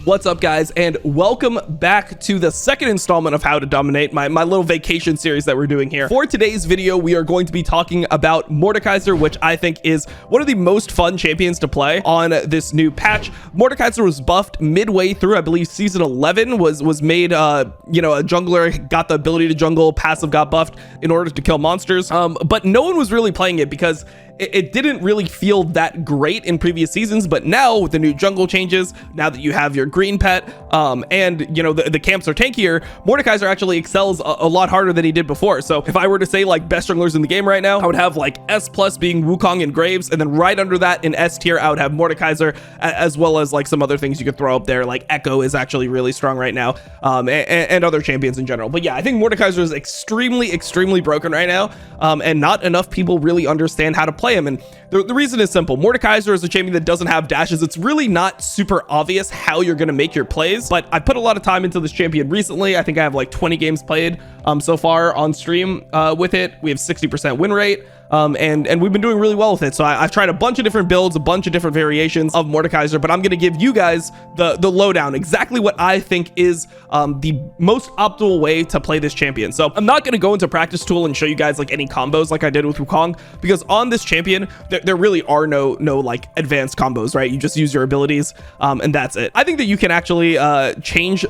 What's up, guys, and welcome back to the second installment of How to Dominate, my little vacation series that we're doing here. For today's video, we are going to be talking about Mordekaiser, which I think is one of the most fun champions to play on this new patch. Mordekaiser was buffed midway through, I believe season 11 was made, a jungler got the ability to jungle, passive got buffed in order to kill monsters, but no one was really playing it because it didn't really feel that great in previous seasons. But now with the new jungle changes, now that you have your green pet, and the camps are tankier, Mordekaiser actually excels a lot harder than he did before. So if I were to say like best junglers in the game right now, I would have like S+ being Wukong and Graves, and then right under that in S tier I would have Mordekaiser, as well as like some other things you could throw up there, like Echo is actually really strong right now, and other champions in general. But yeah, I think Mordekaiser is extremely broken right now, and not enough people really understand how to play him. And the reason is simple. Mordekaiser is a champion that doesn't have dashes. It's really not super obvious how you're going to make your plays, but I put a lot of time into this champion recently. I think I have like 20 games played so far on stream with it. We have 60% win rate, and we've been doing really well with it. So I've tried a bunch of different builds, a bunch of different variations of Mordekaiser, but I'm going to give you guys the lowdown, exactly what I think is the most optimal way to play this champion. So I'm not going to go into practice tool and show you guys like any combos like I did with Wukong, because on this champion there really are no like advanced combos, right? You just use your abilities, and that's it. I think that you can actually change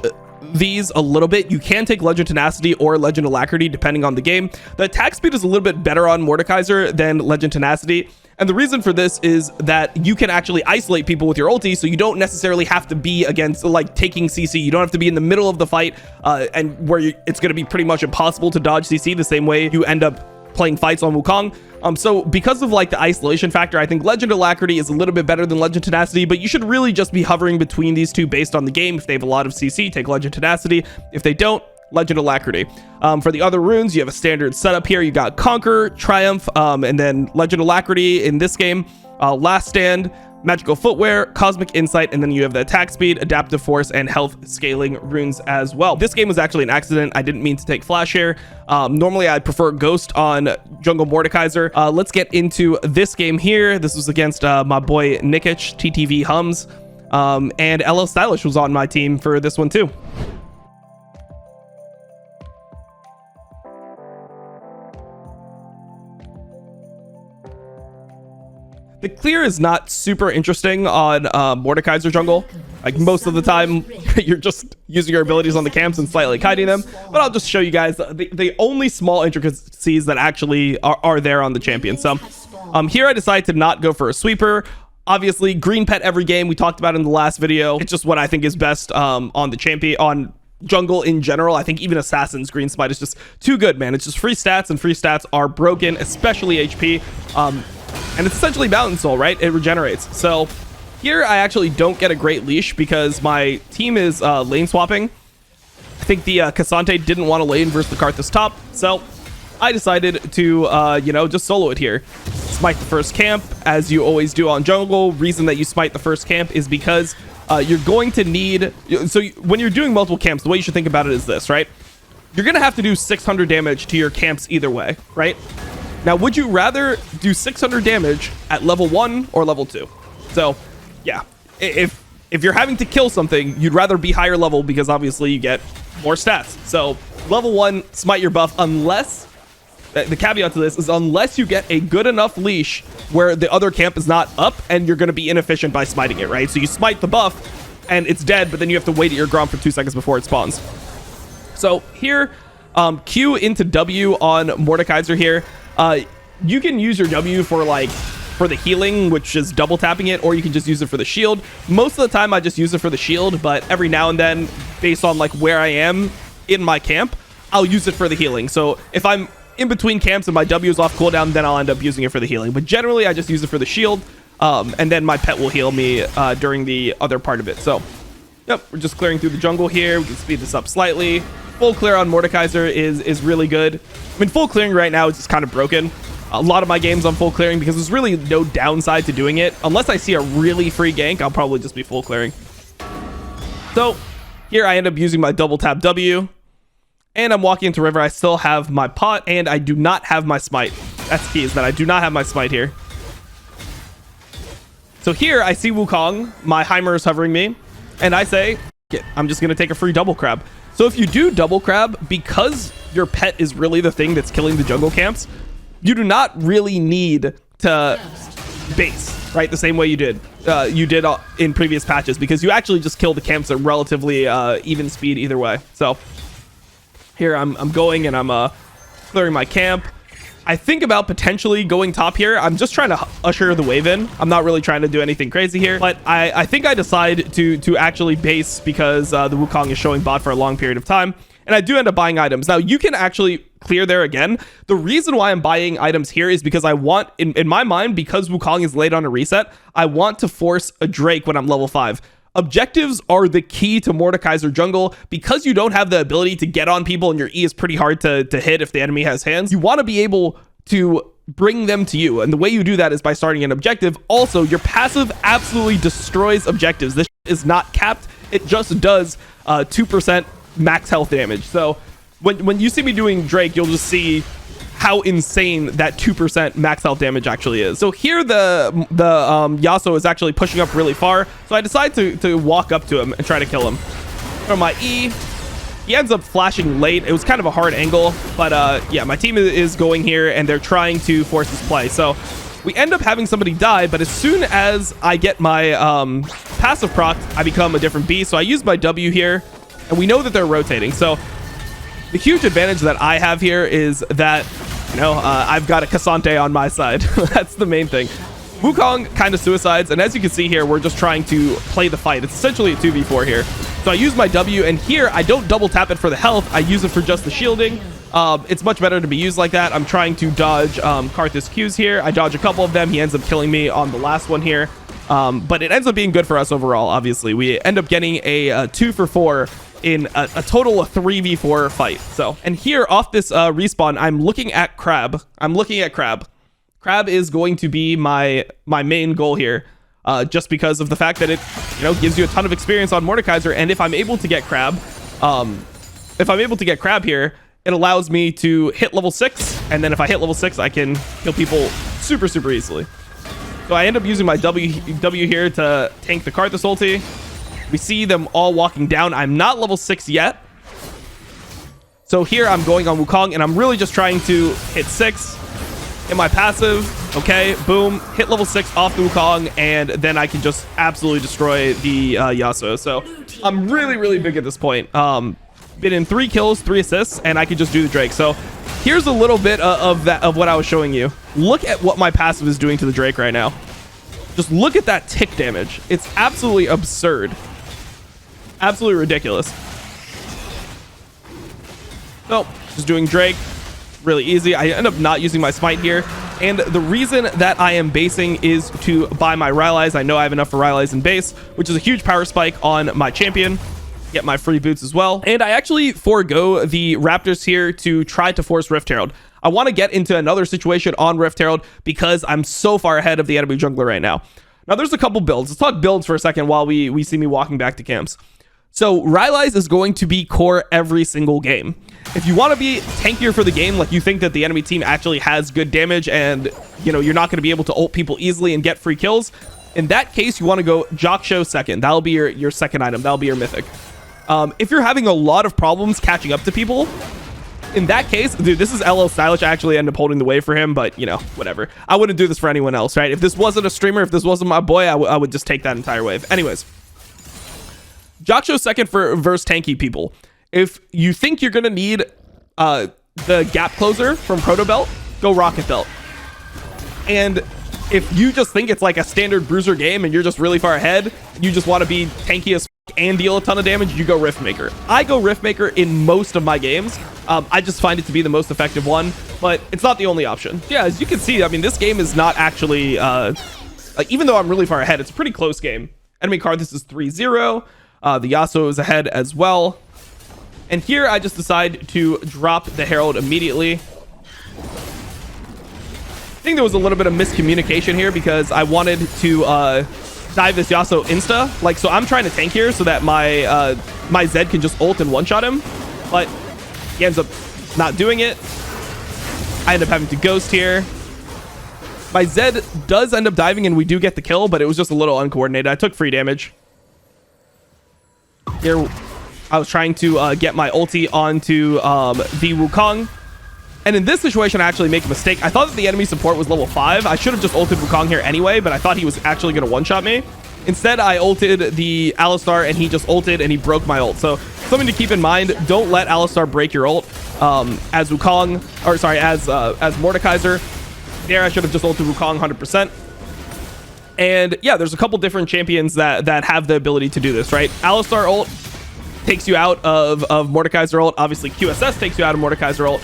these a little bit. You can take Legend Tenacity or Legend Alacrity depending on the game. The attack speed is a little bit better on Mordekaiser than Legend Tenacity, and the reason for this is that you can actually isolate people with your ulti, so you don't necessarily have to be against like taking CC. You don't have to be in the middle of the fight, and where it's going to be pretty much impossible to dodge CC the same way you end up playing fights on Wukong. So because of like the isolation factor, I think Legend Alacrity is a little bit better than Legend Tenacity, but you should really just be hovering between these two based on the game. If they have a lot of CC, take Legend Tenacity. If they don't, Legend Alacrity. For the other runes, you have a standard setup here. You got Conquer, Triumph, and then Legend Alacrity in this game, Last Stand, Magical Footwear, Cosmic Insight, and then you have the attack speed, adaptive force, and health scaling runes as well. This game was actually an accident. I didn't mean to take Flash here. Normally I'd prefer Ghost on Jungle Mordekaiser. Let's get into this game here. This was against my boy Nikic, TTV Hums, and LL Stylish was on my team for this one too. The clear is not super interesting on Mordekaiser jungle. Like most of the time, you're just using your abilities on the camps and slightly kiting them. But I'll just show you guys the only small intricacies that actually are there on the champion. So here I decided to not go for a sweeper. Obviously, green pet every game. We talked about it in the last video. It's just what I think is best on the champion, on jungle in general. I think even Assassin's green smite is just too good, man. It's just free stats, and free stats are broken, especially HP. And it's essentially Mountain Soul, right? It regenerates. So here I actually don't get a great leash because my team is lane swapping. I think the Cassante didn't want to lane versus the Karthus top, so I decided to just solo it here. Smite the first camp, as you always do on jungle. Reason that you smite the first camp is because you're going to need, so when you're doing multiple camps, the way you should think about it is this, right? You're gonna have to do 600 damage to your camps either way, right? Now, would you rather do 600 damage at level 1 or level 2? So, yeah, if you're having to kill something, you'd rather be higher level because obviously you get more stats. So, level 1, smite your buff, unless, the caveat to this is unless you get a good enough leash where the other camp is not up and you're going to be inefficient by smiting it, right? So you smite the buff and it's dead, but then you have to wait at your Grom for 2 seconds before it spawns. So here, Q into W on Mordekaiser here. You can use your W for the healing, which is double tapping it, or you can just use it for the shield. Most of the time I just use it for the shield, but every now and then, based on like where I am in my camp, I'll use it for the healing. So if I'm in between camps and my W is off cooldown, then I'll end up using it for the healing. But generally I just use it for the shield, and then my pet will heal me during the other part of it. So yep, we're just clearing through the jungle here. We can speed this up slightly. Full clear on Mordekaiser is really good. I mean, full clearing right now is just kind of broken. A lot of my games on full clearing because there's really no downside to doing it. Unless I see a really free gank, I'll probably just be full clearing. So here I end up using my double tap W, and I'm walking into River. I still have my pot, and I do not have my smite. That's key, is that I do not have my smite here. So here I see Wukong. My Heimer is hovering me. and I say, I'm just going to take a free double crab. So if you do double crab, because your pet is really the thing that's killing the jungle camps, you do not really need to base, right? The same way you did in previous patches, because you actually just kill the camps at relatively even speed either way. So here I'm going and I'm clearing my camp. I think about potentially going top here. I'm just trying to usher the wave in. I'm not really trying to do anything crazy here, but I think I decide to actually base because the Wukong is showing bot for a long period of time, and I do end up buying items. Now you can actually clear there again. The reason why I'm buying items here is because I want, in my mind, because Wukong is late on a reset, I want to force a Drake when I'm level 5. Objectives are the key to Mordekaiser jungle. Because you don't have the ability to get on people and your E is pretty hard to hit if the enemy has hands, you want to be able to bring them to you. And the way you do that is by starting an objective. Also, your passive absolutely destroys objectives. This is not capped. It just does 2% max health damage. So when you see me doing Drake, you'll just see how insane that 2% max health damage actually is. So here the Yasuo is actually pushing up really far, so I decide to walk up to him and try to kill him. From my E, he ends up flashing late. It was kind of a hard angle, but yeah, my team is going here and they're trying to force this play. So we end up having somebody die, but as soon as I get my passive proc, I become a different beast. So I use my W here, and we know that they're rotating. So the huge advantage that I have here is that, you know, I've got a Cassante on my side. That's the main thing. Wukong kind of suicides, and as you can see here, we're just trying to play the fight. It's essentially a 2v4 here. So I use my W, and here I don't double tap it for the health. I use it for just the shielding. It's much better to be used like that. I'm trying to dodge Karthus Q's here. I dodge a couple of them. He ends up killing me on the last one here. But it ends up being good for us overall, obviously. We end up getting a 2 for 4 in a total of 3v4 fight. So, and here off this respawn, I'm looking at Crab. Crab is going to be my main goal here, just because of the fact that it, you know, gives you a ton of experience on Mordekaiser. And if I'm able to get Crab, here, it allows me to hit level 6, and then if I hit level 6, I can kill people super easily. So I end up using my W here to tank the Karthus ulti. We see them all walking down. I'm not level 6 yet. So here I'm going on Wukong, and I'm really just trying to hit 6 in my passive. Okay, boom, hit level 6 off the Wukong, and then I can just absolutely destroy the Yasuo. So I'm really big at this point. Been in 3 kills, 3 assists, and I can just do the Drake. So here's a little bit of what I was showing you. Look at what my passive is doing to the Drake right now. Just look at that tick damage. It's absolutely absurd. Absolutely ridiculous. So just doing Drake, really easy. I end up not using my smite here, and the reason that I am basing is to buy my Rylai's. I know I have enough for Rylai's in base, which is a huge power spike on my champion. Get my free boots as well, and I actually forego the Raptors here to try to force Rift Herald. I want to get into another situation on Rift Herald because I'm so far ahead of the enemy jungler right now. Now there's a couple builds. Let's talk builds for a second while we see me walking back to camps. So Rylai's is going to be core every single game. If you want to be tankier for the game, like you think that the enemy team actually has good damage and, you know, you're not going to be able to ult people easily and get free kills, in that case, you want to go Jokshow second. That'll be your second item. That'll be your mythic. If you're having a lot of problems catching up to people, in that case, dude, this is LL Stylish. I actually end up holding the way for him, but, you know, whatever. I wouldn't do this for anyone else, right? If this wasn't a streamer, if this wasn't my boy, I would just take that entire wave. Anyways, Jokshow second for verse tanky people. If you think you're going to need the gap closer from Proto Belt, go Rocket Belt. And if you just think it's like a standard bruiser game and you're just really far ahead, you just want to be tanky as and deal a ton of damage, you go Riftmaker. I go Riftmaker in most of my games. I just find it to be the most effective one, but it's not the only option. Yeah, as you can see, I mean, this game is not actually, like, even though I'm really far ahead, it's a pretty close game. Enemy Karthus is 3-0. The Yasuo is ahead as well. And here I just decide to drop the Herald immediately. I think there was a little bit of miscommunication here because I wanted to dive this Yasuo insta. Like, so I'm trying to tank here so that my my Zed can just ult and one-shot him. But he ends up not doing it. I end up having to ghost here. My Zed does end up diving and we do get the kill, but it was just a little uncoordinated. I took free damage. Here, I was trying to get my ulti onto the Wukong. And in this situation, I actually make a mistake. I thought that the enemy support was level 5. I should have just ulted Wukong here anyway, but I thought he was actually going to one-shot me. Instead, I ulted the Alistar, and he just ulted, and he broke my ult. So something to keep in mind, don't let Alistar break your ult. As Wukong, or sorry, as Mordekaiser. There, I should have just ulted Wukong 100%. And yeah, there's a couple different champions that have the ability to do this, right? Alistar ult takes you out of Mordekaiser ult. Obviously, QSS takes you out of Mordekaiser ult.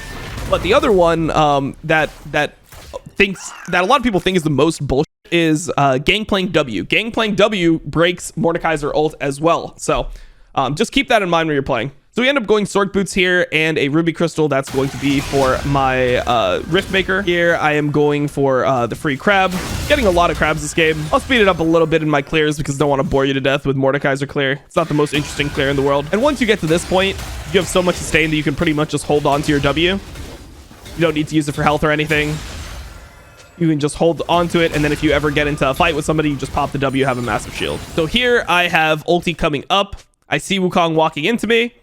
But the other one that a lot of people think is the most bullshit is Gangplank W. Gangplank W breaks Mordekaiser ult as well. So just keep that in mind when you're playing. So we end up going Sword Boots here and a Ruby Crystal. That's going to be for my Rift Maker. Here I am going for the free crab. Getting a lot of crabs this game. I'll speed it up a little bit in my clears because I don't want to bore you to death with Mordekaiser clear. It's not the most interesting clear in the world. And once you get to this point, you have so much sustain that you can pretty much just hold on to your W. You don't need to use it for health or anything. You can just hold onto it, and then if you ever get into a fight with somebody, you just pop the W, have a massive shield. So here I have ulti coming up. I see Wukong walking into me.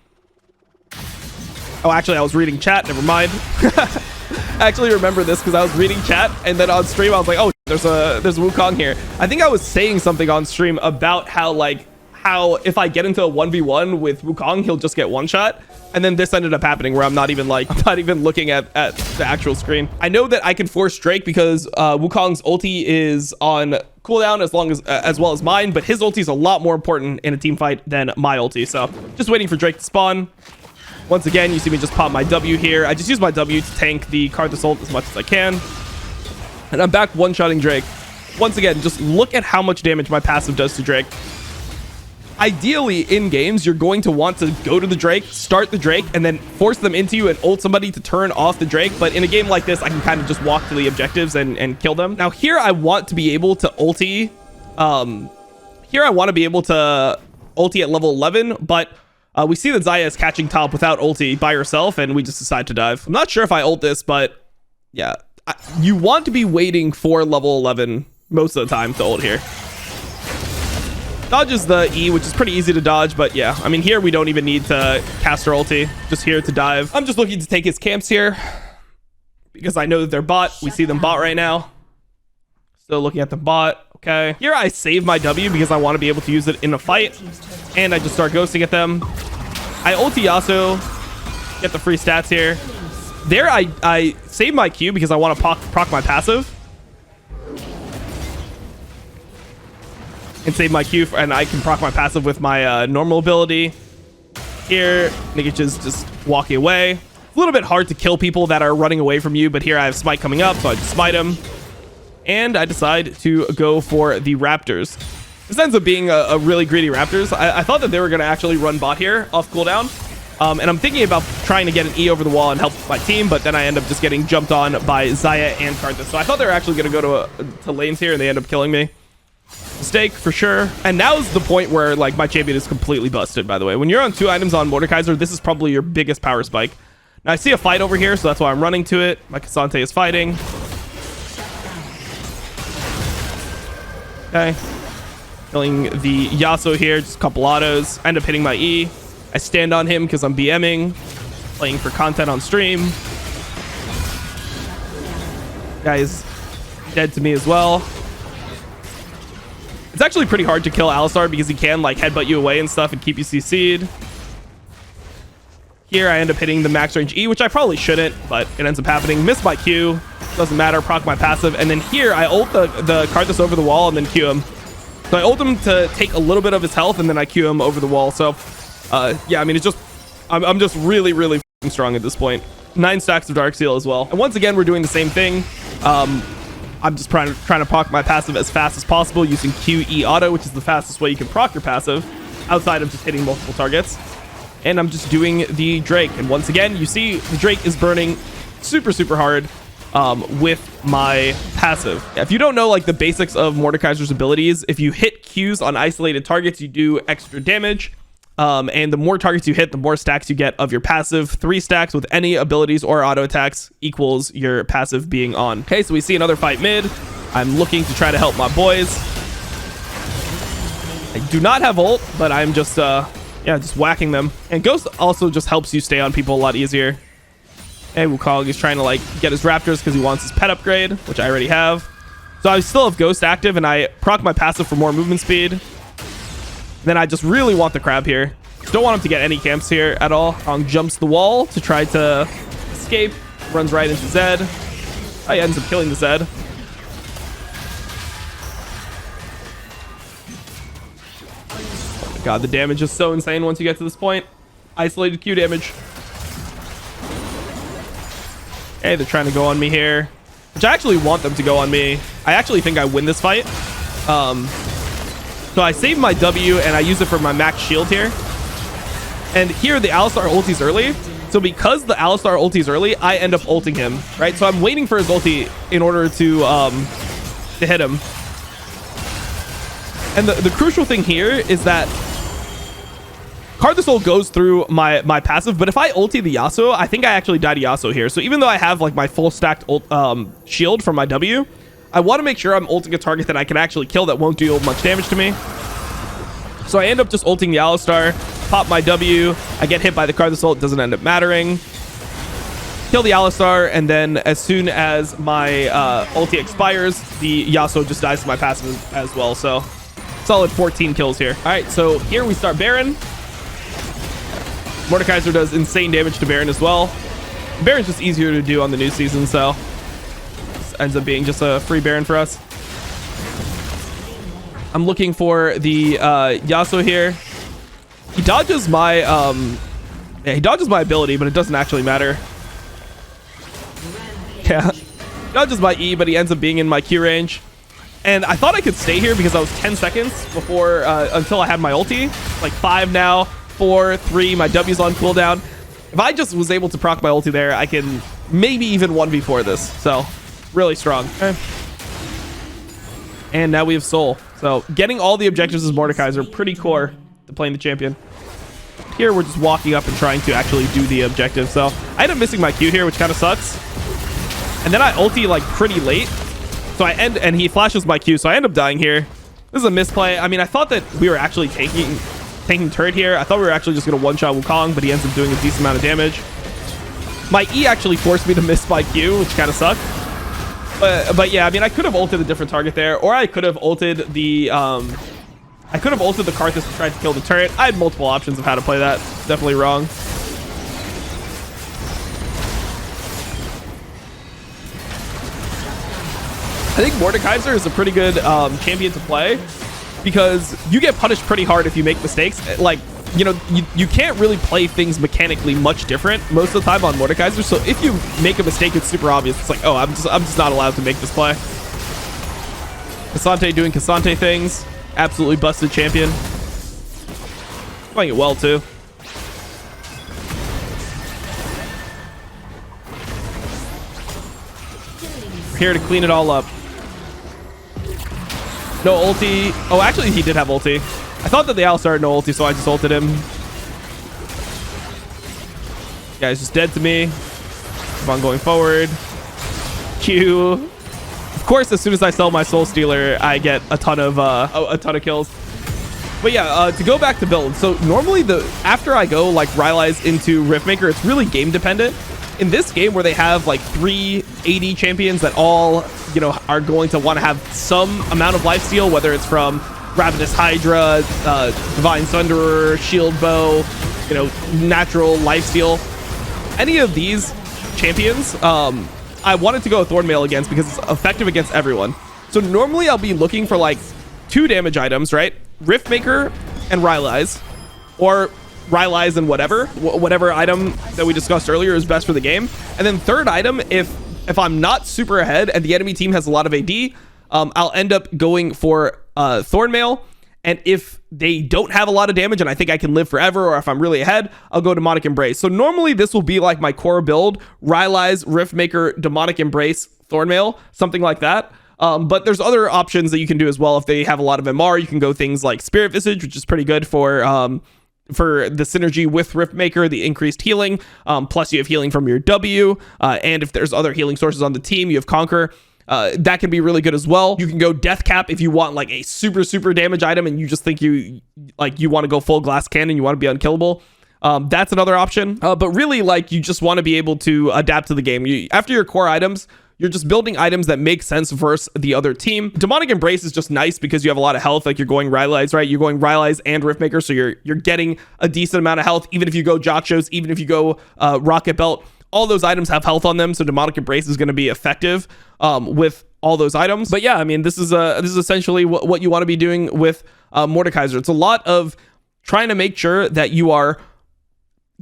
Oh, actually, I was reading chat. Never mind. I actually remember this because I was reading chat, and then on stream, I was like, oh, there's a Wukong here. I think I was saying something on stream about how if I get into a 1v1 with Wukong, he'll just get one shot. And then this ended up happening where I'm not even looking at the actual screen. I know that I can force Drake because Wukong's ulti is on cooldown as well as mine, but his ulti is a lot more important in a team fight than my ulti. So just waiting for Drake to spawn. Once again, you see me just pop my W here. I just use my W to tank the kha'zix ult as much as I can. And I'm back one-shotting Drake. Once again, just look at how much damage my passive does to Drake. Ideally, in games, you're going to want to go to the Drake, start the Drake, and then force them into you and ult somebody to turn off the Drake. But in a game like this, I can kind of just walk to the objectives and kill them. Now, here I want to be able to ulti. Here I want to be able to ulti at level 11, but we see that Xayah is catching top without ulti by herself, and we just decide to dive. I'm not sure if I ult this, but yeah, you want to be waiting for level 11 most of the time to ult here. Dodges the E, which is pretty easy to dodge, but yeah, I mean, here we don't even need to cast our ulti, just here to dive. I'm just looking to take his camps here because I know that they're bot. We see them bot right now. Still looking at the bot. Okay. Here I save my W because I want to be able to use it in a fight, and I just start ghosting at them. I ulti Yasuo, get the free stats here. There I save my Q because I want to proc my passive. And save my Q, and I can proc my passive with my normal ability. Here, Nikic is just walking away. A little bit hard to kill people that are running away from you, but here I have Smite coming up, so I just smite him. And I decide to go for the Raptors. This ends up being a really greedy Raptors. I thought that they were going to actually run bot here off cooldown. And I'm thinking about trying to get an E over the wall and help my team, but then I end up just getting jumped on by Xayah and kha'zix. So I thought they were actually going to go to lanes here, and they end up killing me. Mistake for sure. And now's the point where like my champion is completely busted, by the way. When you're on 2 items on Mordekaiser, this is probably your biggest power spike. Now I see a fight over here, so that's why I'm running to it. My Cassante is fighting. Okay. Killing the Yasuo here, just a couple autos. I end up hitting my E. I stand on him because I'm BMing. Playing for content on stream. Guy is dead to me as well. It's actually pretty hard to kill Alistar because he can like headbutt you away and stuff and keep you CC'd. Here I end up hitting the max range E, which I probably shouldn't, but it ends up happening. Miss my Q, doesn't matter, proc my passive, and then here I ult the kha'zix over the wall and then Q him. So I ult him to take a little bit of his health and then I Q him over the wall. So yeah, I mean, it's just I'm just really strong at this point. 9 stacks of Dark Seal as well. And once again, we're doing the same thing. I'm just trying to proc my passive as fast as possible using QE auto, which is the fastest way you can proc your passive outside of just hitting multiple targets. And I'm just doing the Drake. And once again, you see the Drake is burning super hard with my passive. If you don't know like the basics of Mordekaiser's abilities, if you hit Qs on isolated targets, you do extra damage. And the more targets you hit, the more stacks you get of your passive. 3 stacks with any abilities or auto attacks equals your passive being on. Okay, so we see another fight mid. I'm looking to try to help my boys. I do not have ult, but I'm just Yeah, just whacking them. And Ghost also just helps you stay on people a lot easier. And Wukong is trying to like get his Raptors because he wants his pet upgrade, which I already have. So I still have Ghost active, and I proc my passive for more movement speed. Then I just really want the crab here. Don't want him to get any camps here at all. Wukong jumps the wall to try to escape. Runs right into Zed. Oh, he ends up killing the Zed. Oh my god, the damage is so insane once you get to this point. Isolated Q damage. Hey, they're trying to go on me here, which I actually want them to go on me. I actually think I win this fight. So I save my W and I use it for my max shield here. And here the Alistar ulti's early. So because the Alistar ulti's early, I end up ulting him, right? So I'm waiting for his ulti in order to hit him. And the crucial thing here is that kha'zix goes through my passive, but if I ulti the Yasuo, I think I actually die to Yasuo here. So even though I have like my full stacked shield from my W, I want to make sure I'm ulting a target that I can actually kill that won't deal much damage to me. So I end up just ulting the Alistar, pop my W, I get hit by the kha'zix ult, doesn't end up mattering. Kill the Alistar, and then as soon as my ulti expires, the Yasuo just dies to my passive as well. So solid 14 kills here. All right, so here we start Baron. Mordekaiser does insane damage to Baron as well. Baron's just easier to do on the new season, so this ends up being just a free Baron for us. I'm looking for the Yasuo here. He dodges my ability, but it doesn't actually matter. Yeah, dodges my E, but he ends up being in my Q range. And I thought I could stay here because I was 10 seconds before until I had my ulti. Like 5 now, 4, 3, my W's on cooldown. If I just was able to proc my ulti there, I can maybe even 1v4 this. So really strong. Okay. And now we have Soul. So getting all the objectives as Mordekaiser, pretty core to playing the champion. Here we're just walking up and trying to actually do the objective. So I end up missing my Q here, which kind of sucks. And then I ulti like pretty late. So I end, and he flashes my Q, so I end up dying here. This is a misplay. I mean, I thought that we were actually taking turret here. I thought we were actually just gonna one-shot Wukong, but he ends up doing a decent amount of damage. My E actually forced me to miss my Q, which kind of sucked. But yeah, I mean, I could have ulted a different target there, or I could have ulted the kha'zix to try to kill the turret. I had multiple options of how to play that. Definitely wrong. I think Mordekaiser is a pretty good champion to play because you get punished pretty hard if you make mistakes. Like, you know, you can't really play things mechanically much different most of the time on Mordekaiser. So if you make a mistake, it's super obvious. It's like, oh, I'm just not allowed to make this play. K'Sante doing K'Sante things. Absolutely busted champion. Playing it well too. We're here to clean it all up. No ulti. Oh, actually, he did have ulti. I thought that the Alistar had no ulti, so I just ulted him. Guy's just dead to me. Keep on going forward. Q. Of course, as soon as I sell my Soul Stealer, I get a ton of kills. But yeah, to go back to build. So normally, after I go like Rylai's into Riftmaker, it's really game dependent. In this game where they have like 3 AD champions that all, you know, are going to want to have some amount of lifesteal, whether it's from Ravenous Hydra, Divine Thunderer, Shield Bow, you know, natural lifesteal. Any of these champions, I wanted to go Thornmail against because it's effective against everyone. So normally I'll be looking for like 2 damage items, right? Riftmaker and Rylai's, or Rylai's and whatever item that we discussed earlier is best for the game. And then third item, if I'm not super ahead and the enemy team has a lot of AD, I'll end up going for Thornmail. And if they don't have a lot of damage and I think I can live forever, or if I'm really ahead, I'll go Demonic Embrace. So normally this will be like my core build: Rylai's, Riftmaker, Demonic Embrace, Thornmail, something like that. But there's other options that you can do as well. If they have a lot of MR, you can go things like Spirit Visage, which is pretty good for the synergy with Riftmaker, the increased healing. Plus you have healing from your W. And if there's other healing sources on the team, you have Conquer. that can be really good as well. You can go death cap if you want like a super damage item and you just think you want to go full glass cannon, you want to be unkillable. That's another option. But really, like, you just want to be able to adapt to the game. After your core items, you're just building items that make sense versus the other team. Demonic Embrace is just nice because you have a lot of health. Like, you're going Rylai's, right? You're going Rylai's and Riftmaker, so you're getting a decent amount of health. Even if you go Jachos, even if you go Rocket Belt, all those items have health on them, so Demonic Embrace is going to be effective with all those items. But yeah, I mean, this is essentially what you want to be doing with Mordekaiser. It's a lot of trying to make sure that you are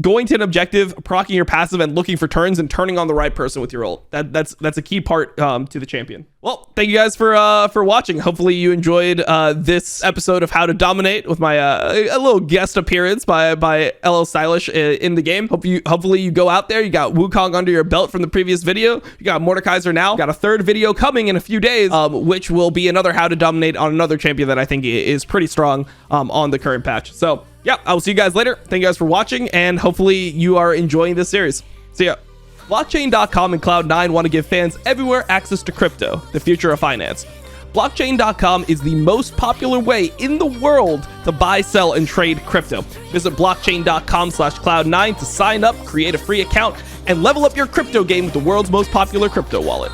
going to an objective, proccing your passive, and looking for turns and turning on the right person with your ult. That's a key part to the champion. Well, thank you guys for watching. Hopefully you enjoyed this episode of How to Dominate with my a little guest appearance by LL Stylish in the game. Hopefully you go out there. You got Wukong under your belt from the previous video. You got Mordekaiser now. You got a third video coming in a few days, which will be another How to Dominate on another champion that I think is pretty strong on the current patch. So yeah, I will see you guys later. Thank you guys for watching, and hopefully you are enjoying this series. See ya. Blockchain.com and Cloud9 want to give fans everywhere access to crypto, the future of finance. Blockchain.com is the most popular way in the world to buy, sell, and trade crypto. Visit blockchain.com/cloud9 to sign up, create a free account, and level up your crypto game with the world's most popular crypto wallet.